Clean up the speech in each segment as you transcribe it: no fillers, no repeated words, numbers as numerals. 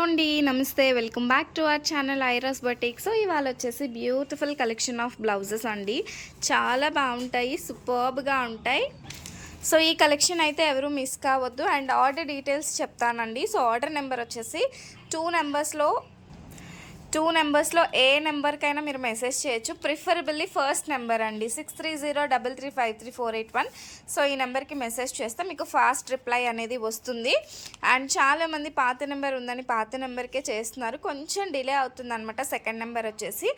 అండి నమస్తే welcome back to our channel Airas boutique. So ఇవాళ వచ్చేసి బ్యూటిఫుల్ కలెక్షన్ ఆఫ్ బ్లౌజెస్ అండి. చాలా బాగుంటాయి, సూపర్బ్గా ఉంటాయి. సో ఈ కలెక్షన్ అయితే ఎవరు మిస్ కావద్దు. అండ్ ఆర్డర్ డీటెయిల్స్ చెప్తానండి. సో ఆర్డర్ నెంబర్ వచ్చేసి 2 నెంబర్స్లో ఏ నెంబర్కైనా మీరు మెసేజ్ చేయొచ్చు. ప్రిఫరబుల్లీ ఫస్ట్ నెంబర్ అండి 6303353481. సో ఈ నెంబర్కి మెసేజ్ చేస్తే మీకు ఫాస్ట్ రిప్లై అనేది వస్తుంది. అండ్ చాలామంది పాత నెంబర్ ఉందని పాత నెంబర్కే చేస్తున్నారు, కొంచెం డిలే అవుతుంది అనమాట సెకండ్ నెంబర్ వచ్చేసి.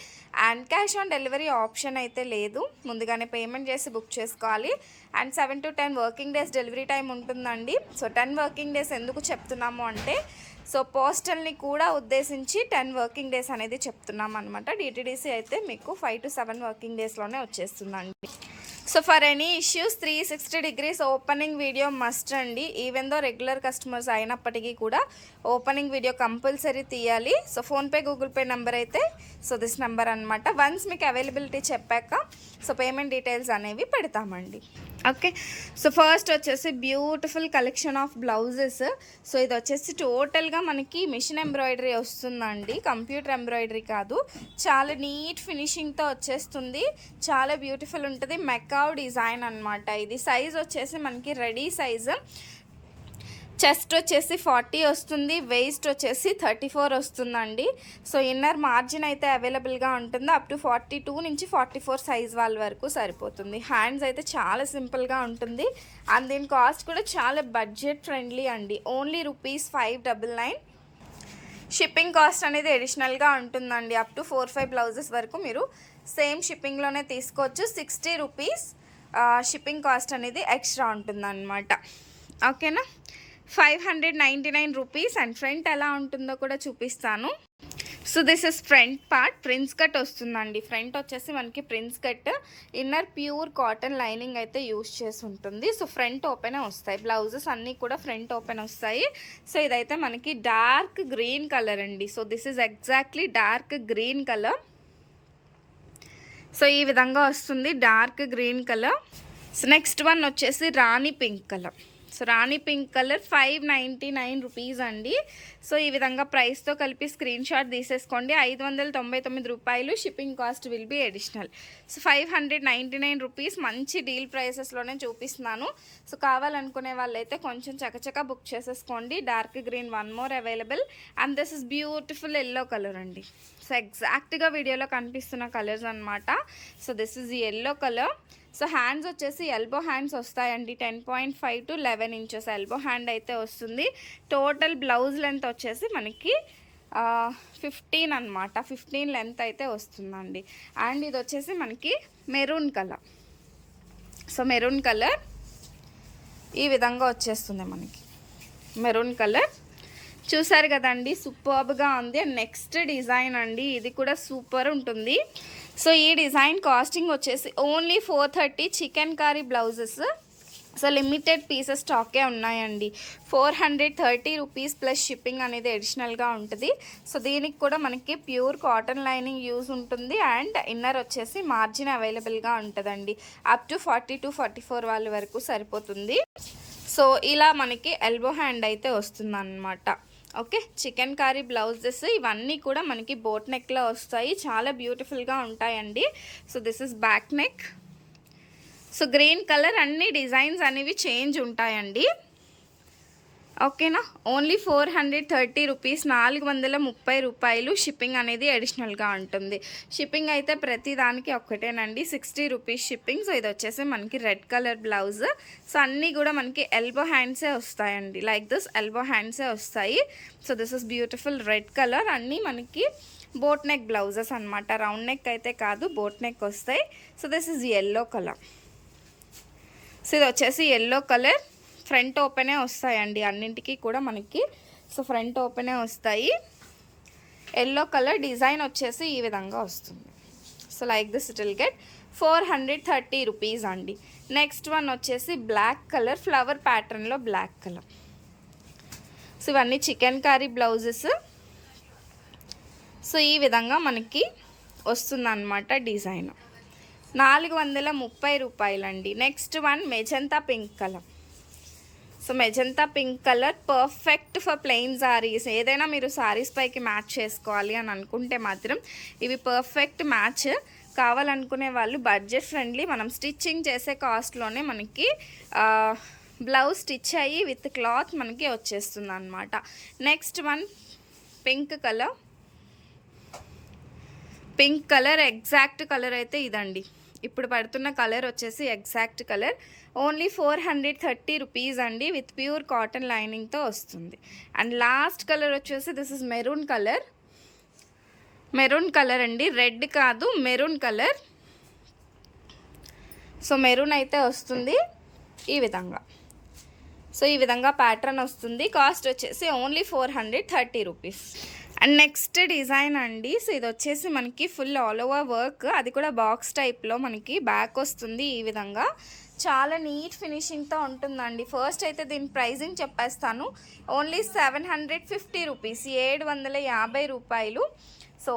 And cash on delivery option అయితే లేదు, ముందుగానే పేమెంట్ చేసి బుక్ చేసుకోవాలి. And 7 to 10 working days delivery time ఉంటుందండి. సో 10 వర్కింగ్ డేస్ ఎందుకు చెప్తున్నాము అంటే, సో పోస్టల్ని కూడా ఉద్దేశించి 10 వర్కింగ్ డేస్ అనేది చెప్తున్నాం అనమాట. డిటిడిసి అయితే మీకు 5 to 7 వర్కింగ్ డేస్లోనే వచ్చేస్తుందండి. So for any issues 360 degrees opening video must అండి. ఈవెన్ దో రెగ్యులర్ కస్టమర్స్ అయినప్పటికీ కూడా ఓపెనింగ్ వీడియో కంపల్సరీ తీయాలి. So PhonePe Google pay number అయితే సో దిస్ నెంబర్ అనమాట. వన్స్ మీకు అవైలబిలిటీ చెప్పాక సో పేమెంట్ డీటెయిల్స్ అనేవి పెడతామండి. ఓకే, సో ఫస్ట్ వచ్చేసి beautiful collection of blouses. So ఇది వచ్చేసి టోటల్గా మనకి మిషన్ ఎంబ్రాయిడరీ వస్తుందండి, కంప్యూటర్ ఎంబ్రాయిడరీ కాదు. చాలా నీట్ ఫినిషింగ్తో వచ్చేస్తుంది, చాలా బ్యూటిఫుల్ ఉంటుంది. మెకావ్ డిజైన్ అనమాట. ఇది సైజ్ వచ్చేసి మనకి రెడీ సైజ్. చెస్ట్ వచ్చేసి 40 వస్తుంది, వేస్ట్ వచ్చేసి 34 వస్తుందండి. సో ఇన్నర్ మార్జిన్ అయితే అవైలబుల్గా ఉంటుంది. అప్ టు 42 నుంచి 44 సైజ్ వాళ్ళ వరకు సరిపోతుంది. హ్యాండ్స్ అయితే చాలా సింపుల్గా ఉంటుంది. అండ్ దీని కాస్ట్ కూడా చాలా బడ్జెట్ ఫ్రెండ్లీ అండి. ఓన్లీ ₹599. షిప్పింగ్ కాస్ట్ అనేది అడిషనల్గా ఉంటుందండి. అప్ టు 4-5 బ్లౌజెస్ వరకు మీరు సేమ్ షిప్పింగ్లోనే తీసుకోవచ్చు. ₹60 షిప్పింగ్ కాస్ట్ అనేది ఎక్స్ట్రా ఉంటుందన్నమాట. ఓకేనా, ₹599. అండ్ ఫ్రంట్ ఎలా ఉంటుందో కూడా చూపిస్తాను. So this is front part. Prince cut వస్తుందండి. ఫ్రంట్ వచ్చేసి మనకి prince cut, inner pure cotton lining అయితే యూజ్ చేసి ఉంటుంది. సో ఫ్రంట్ ఓపెనే వస్తాయి బ్లౌజెస్ అన్నీ కూడా, ఫ్రంట్ ఓపెన్ వస్తాయి. సో ఇదైతే మనకి డార్క్ గ్రీన్ కలర్ అండి. So this is exactly dark green colour. So ఈ విధంగా వస్తుంది dark green colour. So next one వచ్చేసి రాణి పింక్ కలర్. సో రాణి పింక్ కలర్ ₹599 అండి. సో ఈ విధంగా ప్రైస్తో కలిపి స్క్రీన్ షాట్ తీసేసుకోండి. ₹599. Shipping cost will be additional. So ₹599 మంచి డీల్ ప్రైసెస్లోనే చూపిస్తున్నాను. సో కావాలనుకునే వాళ్ళైతే కొంచెం చకచకా బుక్ చేసేసుకోండి. Dark green one more available. And this is beautiful yellow colour అండి. సో ఎగ్జాక్ట్గా వీడియోలో కనిపిస్తున్న కలర్స్ అనమాట. So this is yellow colour. So hands వచ్చేసి ఎల్బో హ్యాండ్స్ వస్తాయండి. 10.5 to 11 inches ఎల్బో హ్యాండ్ అయితే వస్తుంది. టోటల్ బ్లౌజ్ లెంత్ వచ్చేసి మనకి 15 అనమాట. 15 లెంత్ అయితే వస్తుందండి. అండ్ ఇది వచ్చేసి మనకి maroon colour. So maroon colour ఈ విధంగా వచ్చేస్తుంది మనకి మెరూన్ కలర్. చూసారు కదండి, సూపర్బ్గా ఉంది. నెక్స్ట్ డిజైన్ అండి, ఇది కూడా సూపర్ ఉంటుంది. సో ఈ డిజైన్ కాస్టింగ్ వచ్చేసి only 430 chikankari blouses. So limited pieces స్టాకే ఉన్నాయండి. ₹430 ప్లస్ షిప్పింగ్ అనేది అడిషనల్గా ఉంటుంది. సో దీనికి కూడా మనకి ప్యూర్ కాటన్ లైనింగ్ యూజ్ ఉంటుంది. అండ్ ఇన్నర్ వచ్చేసి మార్జిన్ అవైలబుల్గా ఉంటుందండి. అప్ టు 40 to 44 వాళ్ళ వరకు సరిపోతుంది. సో ఇలా మనకి ఎల్బో హ్యాండ్ అయితే వస్తుందన్నమాట. ఓకే, చికెన్ కారీ బ్లౌజెస్ ఇవన్నీ కూడా మనకి బోట్ నెక్లో వస్తాయి, చాలా బ్యూటిఫుల్గా ఉంటాయండి. So this is back neck. So green colour, అన్ని డిజైన్స్ అనేవి చేంజ్ ఉంటాయండి. ఓకేనా, ఓన్లీ ₹430. ₹430 షిప్పింగ్ అనేది అడిషనల్గా ఉంటుంది. షిప్పింగ్ అయితే ప్రతి దానికి ఒక్కటేనండి, ₹60 షిప్పింగ్. సో ఇది వచ్చేసి మనకి రెడ్ కలర్ బ్లౌజ్. సో అన్నీ కూడా మనకి ఎల్బో హ్యాండ్సే వస్తాయండి. లైక్ దిస్ ఎల్బో హ్యాండ్సే వస్తాయి. So this is beautiful red colour. అన్నీ మనకి బోట్ నెక్ బ్లౌజెస్ అనమాట, రౌండ్ నెక్ అయితే కాదు, బోట్ నెక్ వస్తాయి. So this is yellow colour. So ఇది వచ్చేసి ఎల్లో కలర్. ఫ్రంట్ ఓపెనే వస్తాయండి అన్నింటికి కూడా మనకి. సో ఫ్రంట్ ఓపెనే వస్తాయి. ఎల్లో కలర్ డిజైన్ వచ్చేసి ఈ విధంగా వస్తుంది. So like this it will get ₹430 అండి. నెక్స్ట్ వన్ వచ్చేసి బ్లాక్ కలర్, ఫ్లవర్ ప్యాటర్న్లో బ్లాక్ కలర్. సో ఇవన్నీ చికెన్ కారీ బ్లౌజెస్. సో ఈ విధంగా మనకి వస్తుందన్నమాట డిజైన్. ₹430 అండి. Next one magenta pink colour. So magenta pink colour perfect for plain saris. ఏదైనా మీరు సారీస్ పైకి మ్యాచ్ చేసుకోవాలి అని అనుకుంటే మాత్రం ఇవి పర్ఫెక్ట్ మ్యాచ్. కావాలనుకునే వాళ్ళు బడ్జెట్ ఫ్రెండ్లీ, మనం స్టిచ్చింగ్ చేసే కాస్ట్లోనే మనకి బ్లౌజ్ స్టిచ్ అయ్యి విత్ క్లాత్ మనకి వచ్చేస్తుంది అనమాట. Next one pink colour. Pink colour exact colour అయితే ఇదండి. ఇప్పుడు పడుతున్న కలర్ వచ్చేసి ఎగ్జాక్ట్ కలర్. ఓన్లీ 430 రూపీస్ అండి, విత్ ప్యూర్ కాటన్ లైనింగ్తో వస్తుంది. అండ్ లాస్ట్ కలర్ వచ్చేసి this is maroon colour. Maroon colour అండి, రెడ్ కాదు, మెరూన్ కలర్. సో మెరూన్ అయితే వస్తుంది ఈ విధంగా. సో ఈ విధంగా ప్యాటర్న్ వస్తుంది. కాస్ట్ వచ్చేసి only 430 rupees. And next design అండి. సో ఇది వచ్చేసి మనకి ఫుల్ ఆల్ ఓవర్ వర్క్, అది కూడా బాక్స్ టైప్లో మనకి బ్యాక్ వస్తుంది ఈ విధంగా. చాలా నీట్ ఫినిషింగ్తో ఉంటుందండి. ఫస్ట్ అయితే దీని ప్రైజింగ్ చెప్పేస్తాను. ఓన్లీ 750 రూపీస్, 750 రూపాయలు. సో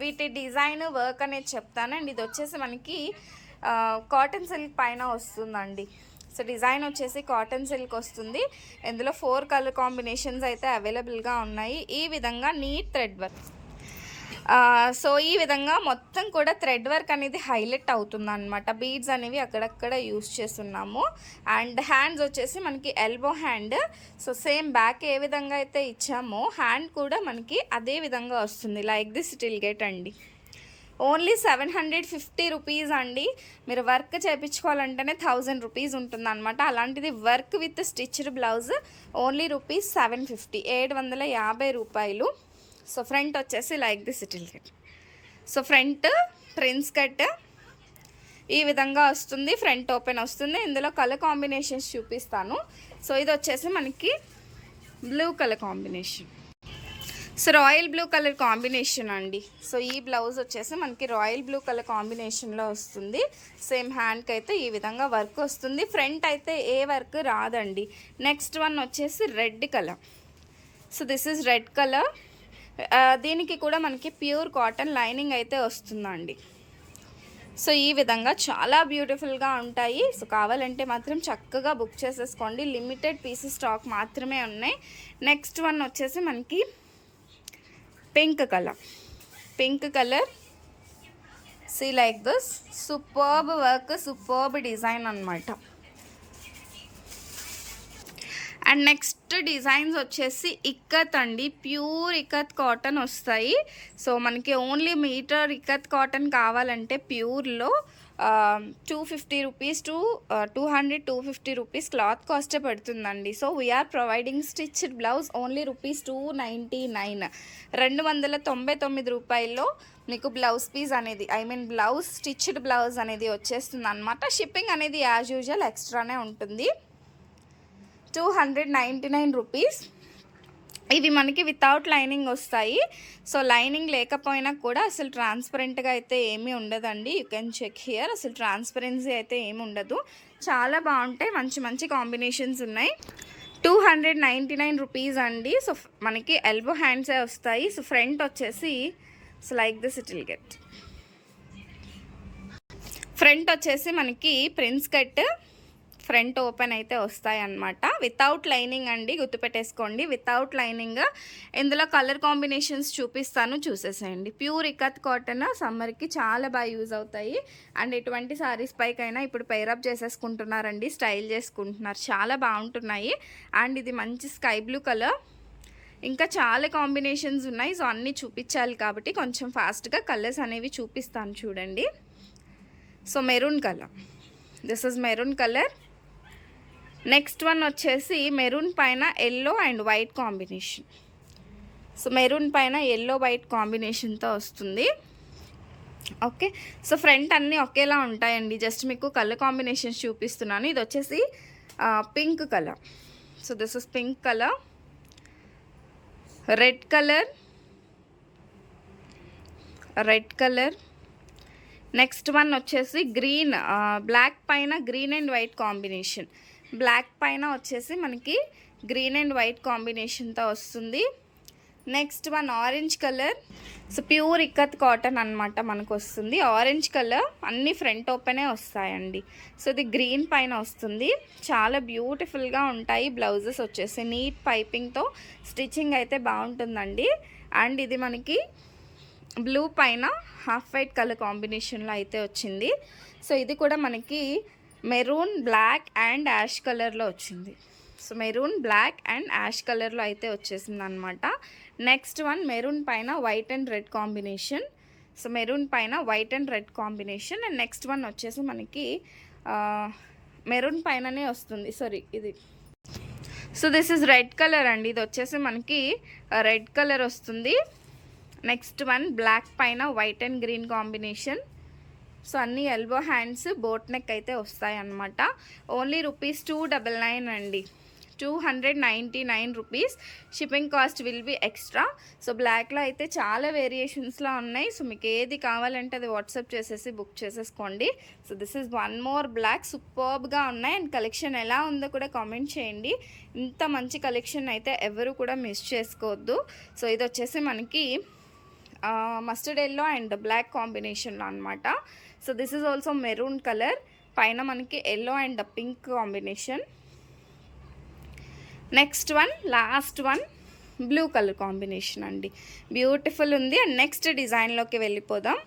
వీటి డిజైన్ వర్క్ అనేది చెప్తాను. అండ్ ఇది వచ్చేసి మనకి కాటన్ సిల్క్ పైన వస్తుందండి. సో డిజైన్ వచ్చేసి కాటన్ సిల్క్ వస్తుంది. ఇందులో 4 కలర్ కాంబినేషన్స్ అయితే అవైలబుల్గా ఉన్నాయి. ఈ విధంగా నీట్ థ్రెడ్ వర్క్. సో ఈ విధంగా మొత్తం కూడా థ్రెడ్ వర్క్ అనేది హైలైట్ అవుతుంది అనమాట. బీడ్స్ అనేవి అక్కడక్కడ యూస్ చేస్తున్నాము. అండ్ హ్యాండ్స్ వచ్చేసి మనకి elbow hand. So same back ఏ విధంగా అయితే ఇచ్చామో హ్యాండ్ కూడా మనకి అదే విధంగా వస్తుంది. Like this it will get అండి. ఓన్లీ 750 రూపీస్ అండి. మీరు వర్క్ చేయించుకోవాలంటేనే 1000 రూపీస్ ఉంటుంది అనమాట. అలాంటిది work with stitched blouse only rupees 750, 750 రూపాయలు. సో ఫ్రంట్ వచ్చేసి like this it will get. So front prince cut ఈ విధంగా వస్తుంది. ఫ్రంట్ ఓపెన్ వస్తుంది. ఇందులో కలర్ కాంబినేషన్స్ చూపిస్తాను. సో ఇది వచ్చేసి మనకి blue colour combination. So royal blue colour combination అండి. సో ఈ బ్లౌజ్ వచ్చేసి మనకి రాయల్ బ్లూ కలర్ కాంబినేషన్లో వస్తుంది. సేమ్ హ్యాండ్కి అయితే ఈ విధంగా వర్క్ వస్తుంది. ఫ్రంట్ అయితే ఏ వర్క్ రాదండి. నెక్స్ట్ వన్ వచ్చేసి red colour. So this is red colour. దీనికి కూడా మనకి ప్యూర్ కాటన్ లైనింగ్ అయితే వస్తుందండి. సో ఈ విధంగా చాలా బ్యూటిఫుల్గా ఉంటాయి. సో కావాలంటే మాత్రం చక్కగా బుక్ చేసేసుకోండి. లిమిటెడ్ పీసెస్ స్టాక్ మాత్రమే ఉన్నాయి. నెక్స్ట్ వన్ వచ్చేసి మనకి pink colour. Pink colour see like this. Superb work, superb design అనమాట. అండ్ నెక్స్ట్ డిజైన్స్ వచ్చేసి ఇక్కత్ అండి. ప్యూర్ ఇక్కత్ కాటన్ వస్తాయి. సో మనకి ఓన్లీ మీటర్ ఇక్కత్ కాటన్ కావాలంటే ప్యూర్లో 250 రూపీస్ టు 200-250 రూపీస్ క్లాత్ కాస్టే పడుతుందండి. So we're providing stitched blouse only rupees 299, 299 రూపాయల్లో మీకు బ్లౌజ్ పీస్ అనేది బ్లౌజ్ స్టిచ్డ్ బ్లౌజ్ అనేది వచ్చేస్తుంది అనమాట. షిప్పింగ్ అనేది యాజ్ యూజువల్ ఎక్స్ట్రానే ఉంటుంది. 299 రూపీస్. ఇవి మనకి వితౌట్ లైనింగ్ వస్తాయి. సో లైనింగ్ లేకపోయినా కూడా అసలు ట్రాన్స్పరెంట్గా అయితే ఏమీ ఉండదండి. You can check here. అసలు ట్రాన్స్పరెన్సీ అయితే ఏమి ఉండదు. చాలా బాగుంటాయి. మంచి మంచి కాంబినేషన్స్ ఉన్నాయి. 299 రూపీస్ అండి. సో మనకి ఎల్బో హ్యాండ్సే వస్తాయి. సో ఫ్రంట్ వచ్చేసి so like this it will get. Front వచ్చేసి మనకి ప్రిన్స్ కట్ ఫ్రంట్ ఓపెన్ అయితే వస్తాయి అన్నమాట. వితౌట్ లైనింగ్ అండి, గుర్తుపెట్టేసుకోండి. Without lining. ఇందులో కలర్ కాంబినేషన్స్ చూపిస్తాను, చూసేసేయండి. ప్యూర్ ఇక్కత్ కాటన్ సమ్మర్కి చాలా బాగా యూజ్ అవుతాయి. అండ్ ఎటువంటి సారీస్ పైకైనా ఇప్పుడు పేరప్ చేసేసుకుంటున్నారండి, స్టైల్ చేసుకుంటున్నారు. చాలా బాగుంటున్నాయి. అండ్ ఇది మంచి స్కై బ్లూ కలర్. ఇంకా చాలా కాంబినేషన్స్ ఉన్నాయి. సో అన్నీ చూపించాలి కాబట్టి కొంచెం ఫాస్ట్గా కలర్స్ అనేవి చూపిస్తాను చూడండి. So maroon colour, this is maroon colour. Next one వచ్చేసి మెరూన్ పైన yellow and white combination. So maroon పైన ఎల్లో వైట్ కాంబినేషన్తో వస్తుంది. ఓకే. సో ఫ్రంట్ అన్నీ ఒకేలా ఉంటాయండి. జస్ట్ మీకు కలర్ కాంబినేషన్స్ చూపిస్తున్నాను. ఇది వచ్చేసి pink colour. So this is pink colour. Red colour, red colour. Next one వచ్చేసి గ్రీన్, బ్లాక్ పైన green and white combination. Black పైన వచ్చేసి మనకి గ్రీన్ అండ్ వైట్ కాంబినేషన్తో వస్తుంది. Next one orange colour. So pure ikat cotton అనమాట మనకు వస్తుంది. ఆరెంజ్ కలర్, అన్ని ఫ్రంట్ ఓపెనే వస్తాయండి. సో ఇది గ్రీన్ పైన వస్తుంది. చాలా బ్యూటిఫుల్గా ఉంటాయి. బ్లౌజెస్ వచ్చేసి నీట్ పైపింగ్తో స్టిచ్చింగ్ అయితే బాగుంటుందండి. అండ్ ఇది మనకి బ్లూ పైన హాఫ్ వైట్ కలర్ కాంబినేషన్లో అయితే వచ్చింది. సో ఇది కూడా మనకి మెరూన్, బ్లాక్ అండ్ యాష్ కలర్లో వచ్చింది. So maroon, black and ash కలర్లో అయితే వచ్చేసింది అనమాట. నెక్స్ట్ వన్ మెరూన్ పైన white and red combination. So maroon పైన white and red combination. And next one వచ్చేసి మనకి మెరూన్ పైననే వస్తుంది. సారీ ఇది. So this is red colour అండి. ఇది వచ్చేసి మనకి రెడ్ కలర్ వస్తుంది. నెక్స్ట్ వన్ బ్లాక్ పైన white and green combination. So అన్ని ఎల్బో హ్యాండ్స్, బోట్ నెక్ అయితే వస్తాయి అన్నమాట. ఓన్లీ ₹299 అండి. 299 rupees. Shipping cost will be extra. So బ్లాక్లో అయితే చాలా వేరియేషన్స్లో ఉన్నాయి. సో మీకు ఏది కావాలంటే అది వాట్సాప్ చేసేసి బుక్ చేసేసుకోండి. So this is one more black. సూపర్బ్గా ఉన్నాయి. అండ్ కలెక్షన్ ఎలా ఉందో కూడా కామెంట్ చేయండి. ఇంత మంచి కలెక్షన్ అయితే ఎవరు కూడా మిస్ చేసుకోవద్దు. సో ఇది వచ్చేసి మనకి మస్టర్డ్ ఎల్లో అండ్ బ్లాక్ కాంబినేషన్లో అనమాట. So this is also maroon colour, పైన మనకి yellow and pink combination. Next one, last one blue colour combination అండి. బ్యూటిఫుల్ ఉంది. అండ్ నెక్స్ట్ డిజైన్లోకి వెళ్ళిపోదాం.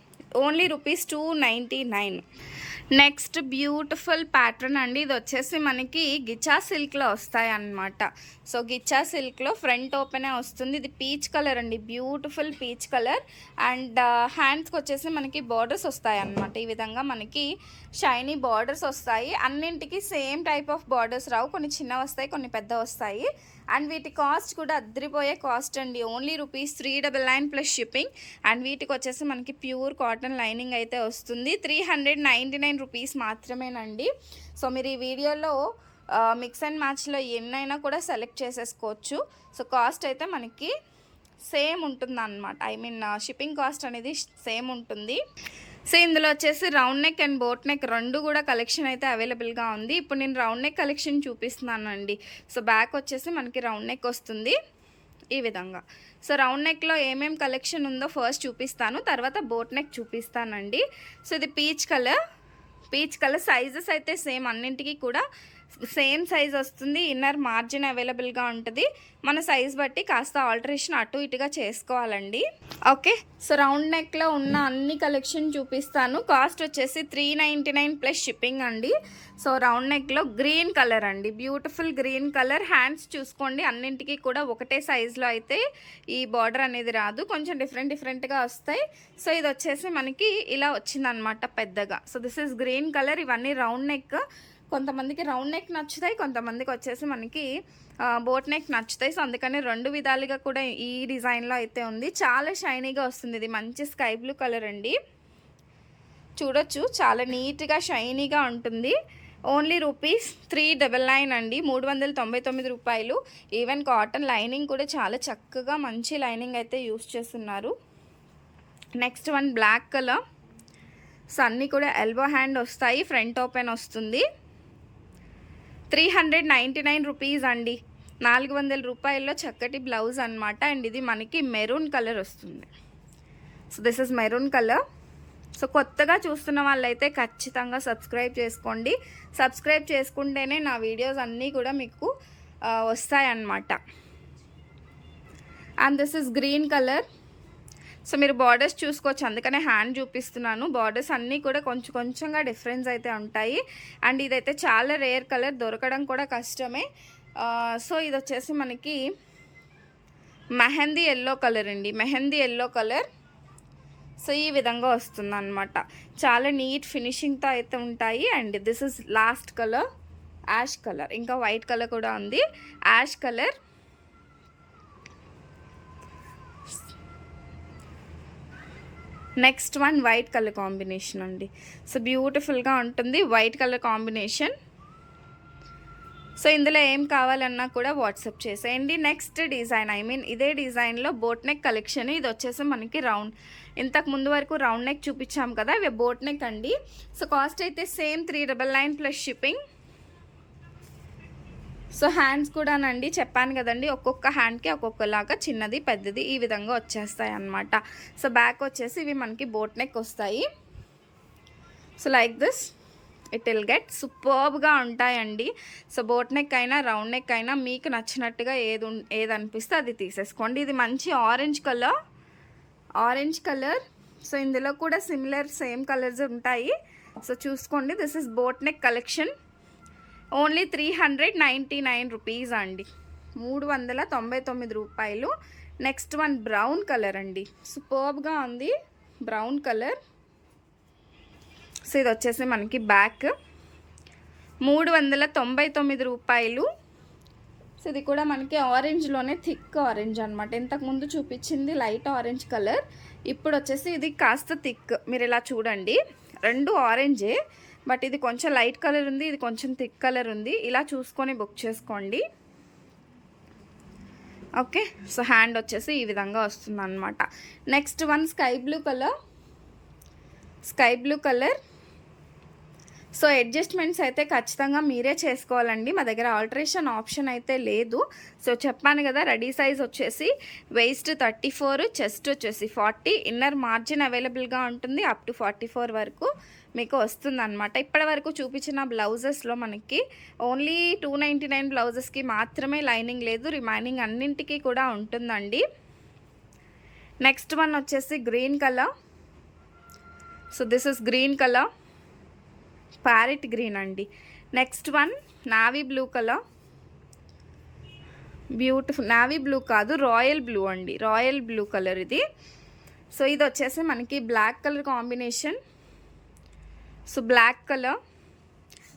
ఓన్లీ ₹299. నెక్స్ట్ బ్యూటిఫుల్ ప్యాటర్న్ అండి. ఇది వచ్చేసి మనకి గిచ్చా సిల్క్లో వస్తాయి అన్నమాట. సో గిచ్చా సిల్క్లో ఫ్రంట్ ఓపెనే వస్తుంది. ఇది పీచ్ కలర్ అండి, బ్యూటిఫుల్ పీచ్ కలర్. అండ్ హ్యాండ్స్కి వచ్చేసి మనకి బార్డర్స్ వస్తాయి అన్నమాట. ఈ విధంగా మనకి షైనీ బార్డర్స్ వస్తాయి. అన్నింటికి సేమ్ టైప్ ఆఫ్ బార్డర్స్ రావు, కొన్ని చిన్న వస్తాయి, కొన్ని పెద్ద వస్తాయి. అండ్ వీటి కాస్ట్ కూడా అద్దరిపోయే కాస్ట్ అండి. Only ₹399 plus shipping. అండ్ వీటికి వచ్చేసి మనకి ప్యూర్ కాటన్ లైనింగ్ అయితే వస్తుంది. ₹399 మాత్రమేనండి. సో మీరు ఈ వీడియోలో మిక్స్ అండ్ మ్యాచ్లో ఎన్నైనా కూడా సెలెక్ట్ చేసేసుకోవచ్చు. సో కాస్ట్ అయితే మనకి సేమ్ ఉంటుంది అన్నమాట. ఐ మీన్ షిప్పింగ్ కాస్ట్ అనేది సేమ్ ఉంటుంది. సో ఇందులో వచ్చేసి round neck and boat neck రెండు కూడా కలెక్షన్ అయితే అవైలబుల్గా ఉంది. ఇప్పుడు నేను రౌండ్ నెక్ కలెక్షన్ చూపిస్తున్నానండి. సో బ్యాక్ వచ్చేసి మనకి రౌండ్ నెక్ వస్తుంది ఈ విధంగా. సో రౌండ్ నెక్లో ఏమేమి కలెక్షన్ ఉందో ఫస్ట్ చూపిస్తాను, తర్వాత బోట్ నెక్ చూపిస్తానండి. సో ఇది పీచ్ కలర్ సైజెస్ అయితే సేమ్, అన్నింటికి కూడా సేమ్ సైజ్ వస్తుంది. ఇన్నర్ మార్జిన్ అవైలబుల్గా ఉంటుంది. మన సైజ్ బట్టి కాస్త ఆల్టరేషన్ అటు ఇటుగా చేసుకోవాలండి. ఓకే, సో రౌండ్ నెక్లో ఉన్న అన్ని కలెక్షన్ చూపిస్తాను. కాస్ట్ వచ్చేసి $399 ప్లస్ షిప్పింగ్ అండి. సో రౌండ్ నెక్లో గ్రీన్ కలర్ అండి, బ్యూటిఫుల్ గ్రీన్ కలర్. హ్యాండ్స్ చూసుకోండి, అన్నింటికి కూడా ఒకటే సైజులో అయితే ఈ బార్డర్ అనేది రాదు, కొంచెం డిఫరెంట్గా వస్తాయి. సో ఇది వచ్చేసి మనకి ఇలా వచ్చిందనమాట పెద్దగా. So this is green colour. ఇవన్నీ రౌండ్ నెక్. కొంతమందికి రౌండ్ నెక్ నచ్చుతాయి, కొంతమందికి వచ్చేసి మనకి బోట్ నెక్ నచ్చుతాయి. సో అందుకని రెండు విధాలుగా కూడా ఈ డిజైన్లో అయితే ఉంది. చాలా షైనీగా వస్తుంది. ఇది మంచి స్కై బ్లూ కలర్ అండి, చూడొచ్చు. చాలా నీట్గా షైనీగా ఉంటుంది. ఓన్లీ ₹399 అండి, ₹399. ఈవెన్ కాటన్ లైనింగ్ కూడా చాలా చక్కగా మంచి లైనింగ్ అయితే యూస్ చేస్తున్నారు. Next one black colour. So అన్నీ కూడా ఎల్బో హ్యాండ్ వస్తాయి, ఫ్రంట్ ఓపెన్ వస్తుంది. ₹399 అండి, ₹400 చక్కటి బ్లౌజ్ అనమాట. అండ్ ఇది మనకి మెరూన్ కలర్ వస్తుంది. So this is maroon colour. So కొత్తగా చూస్తున్న వాళ్ళైతే ఖచ్చితంగా సబ్స్క్రైబ్ చేసుకోండి. సబ్స్క్రైబ్ చేసుకుంటేనే నా వీడియోస్ అన్నీ కూడా మీకు వస్తాయన్నమాట. And this is green colour. So మీరు బార్డర్స్ చూసుకోవచ్చు, అందుకనే హ్యాండ్ చూపిస్తున్నాను. బార్డర్స్ అన్నీ కూడా కొంచెంగా డిఫరెన్స్ అయితే ఉంటాయి. అండ్ ఇదైతే చాలా రేర్ కలర్, దొరకడం కూడా కష్టమే. సో ఇది వచ్చేసి మనకి మెహందీ ఎల్లో కలర్ అండి, మెహందీ ఎల్లో కలర్. సో ఈ విధంగా వస్తుంది అనమాట. చాలా నీట్ ఫినిషింగ్తో అయితే ఉంటాయి. And this is last colour ash colour. ఇంకా వైట్ కలర్ కూడా ఉంది, ash colour. Next one white colour combination అండి. సో బ్యూటిఫుల్గా ఉంటుంది వైట్ కలర్ కాంబినేషన్. సో ఇందులో ఏం కావాలన్నా కూడా వాట్సాప్ చేసేయండి. నెక్స్ట్ డిజైన్, ఐ మీన్ ఇదే డిజైన్లో బోట్ నెక్ కలెక్షన్. ఇది వచ్చేసి మనకి రౌండ్, ఇంతకు ముందు వరకు రౌండ్ నెక్ చూపించాం కదా, ఇవి బోట్ నెక్ అండి. సో కాస్ట్ అయితే same $399 plus shipping. So hands కూడానండి చెప్పాను కదండి, ఒక్కొక్క హ్యాండ్కి ఒక్కొక్కలాగా చిన్నది పెద్దది ఈ విధంగా వచ్చేస్తాయి అన్నమాట. సో బ్యాక్ వచ్చేసి ఇవి మనకి బోట్ నెక్ వస్తాయి. So like this it will get సూపర్బ్గా ఉంటాయండి. సో బోట్ నెక్ అయినా రౌండ్ నెక్ అయినా మీకు నచ్చినట్టుగా ఏది అనిపిస్తే అది తీసేసుకోండి. ఇది మంచి ఆరెంజ్ కలర్. సో ఇందులో కూడా సిమిలర్ సేమ్ కలర్స్ ఉంటాయి. సో చూసుకోండి, this is boat neck collection. Only 399 rupees అండి, 399 రూపాయలు. నెక్స్ట్ వన్ బ్రౌన్ కలర్ అండి, సూపర్బ్గా ఉంది బ్రౌన్ కలర్. సో ఇది వచ్చేసి మనకి బ్యాక్ 399 రూపాయలు. సో ఇది కూడా మనకి ఆరెంజ్లోనే థిక్ ఆరెంజ్ అనమాట. ఇంతకుముందు చూపించింది లైట్ ఆరెంజ్ కలర్, ఇప్పుడు వచ్చేసి ఇది కాస్త థిక్. మీరు ఇలా చూడండి, రెండు ఆరెంజే, బట్ ఇది కొంచెం లైట్ కలర్ ఉంది, ఇది కొంచెం థిక్ కలర్ ఉంది. ఇలా చూసుకొని బుక్ చేసుకోండి. ఓకే, సో హ్యాండ్ వచ్చేసి ఈ విధంగా వస్తుంది అనమాట. Next one sky blue colour. So adjustments అయితే ఖచ్చితంగా మీరే చేసుకోవాలండి, మా దగ్గర ఆల్టరేషన్ ఆప్షన్ అయితే లేదు. సో చెప్పాను కదా, రెడీ సైజ్ వచ్చేసి వెయిస్ట్ 34, చెస్ట్ వచ్చేసి 40, ఇన్నర్ మార్జిన్ అవైలబుల్గా ఉంటుంది అప్ టు 44 వరకు మీకు వస్తుంది అనమాట. ఇప్పటి వరకు చూపించిన బ్లౌజెస్లో మనకి ఓన్లీ 299 బ్లౌజెస్కి మాత్రమే లైనింగ్ లేదు, రిమైనింగ్ అన్నింటికి కూడా ఉంటుందండి. నెక్స్ట్ వన్ వచ్చేసి green colour. So this is green colour, parrot green అండి. Next one navy blue colour, beautiful navy blue కాదు రాయల్ బ్లూ అండి, రాయల్ బ్లూ కలర్ ఇది. సో ఇది వచ్చేసి మనకి black colour combination. So black colour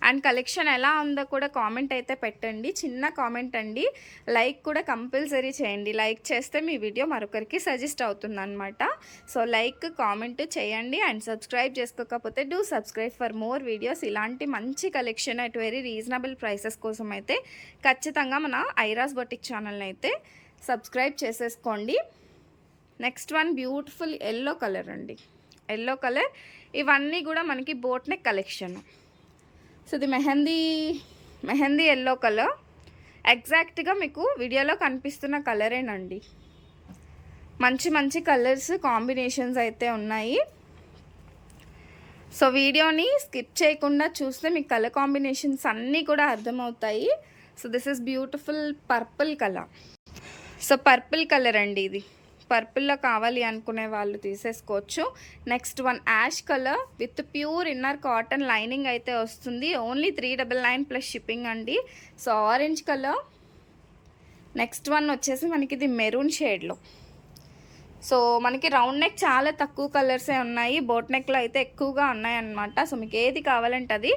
and collection ఎలా ఉందో కూడా కామెంట్ అయితే పెట్టండి, చిన్న కామెంట్ అండి. లైక్ కూడా కంపల్సరీ చేయండి, లైక్ చేస్తే మీ వీడియో మరొకరికి సజెస్ట్ అవుతుంది అనమాట. సో లైక్ కామెంట్ చేయండి అండ్ సబ్స్క్రైబ్ చేసుకోకపోతే do subscribe for more videos. ఇలాంటి మంచి collection at very reasonable prices కోసం అయితే ఖచ్చితంగా మన ఐరాస్ బొటిక్ ఛానల్ని అయితే సబ్స్క్రైబ్ చేసేసుకోండి. Next one beautiful yellow colour అండి, ఎల్లో కలర్. ఇవన్నీ కూడా మనకి బోట్ నెక్ కలెక్షన్. సో ఇది మెహందీ ఎల్లో కలర్, ఎగ్జాక్ట్గా మీకు వీడియోలో కనిపిస్తున్న కలరేనండి. మంచి కలర్స్ కాంబినేషన్స్ అయితే ఉన్నాయి. సో వీడియోని స్కిప్ చేయకుండా చూస్తే మీకు కలర్ కాంబినేషన్స్ అన్నీ కూడా అర్థమవుతాయి. So this is beautiful purple colour. So purple colour అండి, ఇది పర్పుల్లో కావాలి అనుకునే వాళ్ళు తీసేసుకోవచ్చు. Next one ash colour with pure inner cotton lining అయితే వస్తుంది. ఓన్లీ 399 ప్లస్ షిప్పింగ్ అండి. So orange colour. Next one వచ్చేసి మనకి ఇది మెరూన్ షేడ్లో. సో మనకి రౌండ్ నెక్ చాలా తక్కువ కలర్సే ఉన్నాయి, బోట్ నెక్లో అయితే ఎక్కువగా ఉన్నాయన్నమాట. సో మీకు ఏది కావాలంటే అది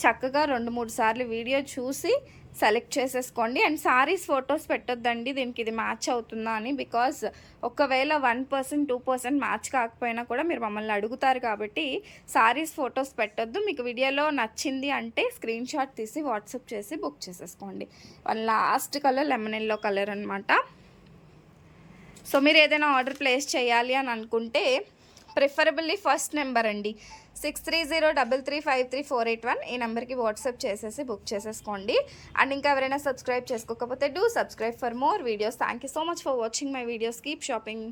చక్కగా 2-3 సార్లు వీడియో చూసి సెలెక్ట్ చేసేసుకోండి. అండ్ సారీస్ ఫొటోస్ పెట్టొద్దండి, దీనికి ఇది మ్యాచ్ అవుతుందా అని. బికాజ్ ఒకవేళ 1%, 2% మ్యాచ్ కాకపోయినా కూడా మీరు మమ్మల్ని అడుగుతారు కాబట్టి సారీస్ ఫొటోస్ పెట్టొద్దు. మీకు వీడియోలో నచ్చింది అంటే స్క్రీన్ షాట్ తీసి వాట్సాప్ చేసి బుక్ చేసేసుకోండి. One last colour lemon yellow colour అనమాట. సో మీరు ఏదైనా ఆర్డర్ ప్లేస్ చేయాలి అని అనుకుంటే ప్రిఫరబుల్లీ ఫస్ట్ నెంబర్ అండి 6303353481, ఈ నెంబర్కి వాట్సాప్ చేసేసి బుక్ చేసేసుకోండి. అండ్ ఇంకా ఎవరైనా సబ్స్క్రైబ్ చేసుకోకపోతే do subscribe for more videos. Thank you so much for watching my videos. Keep shopping.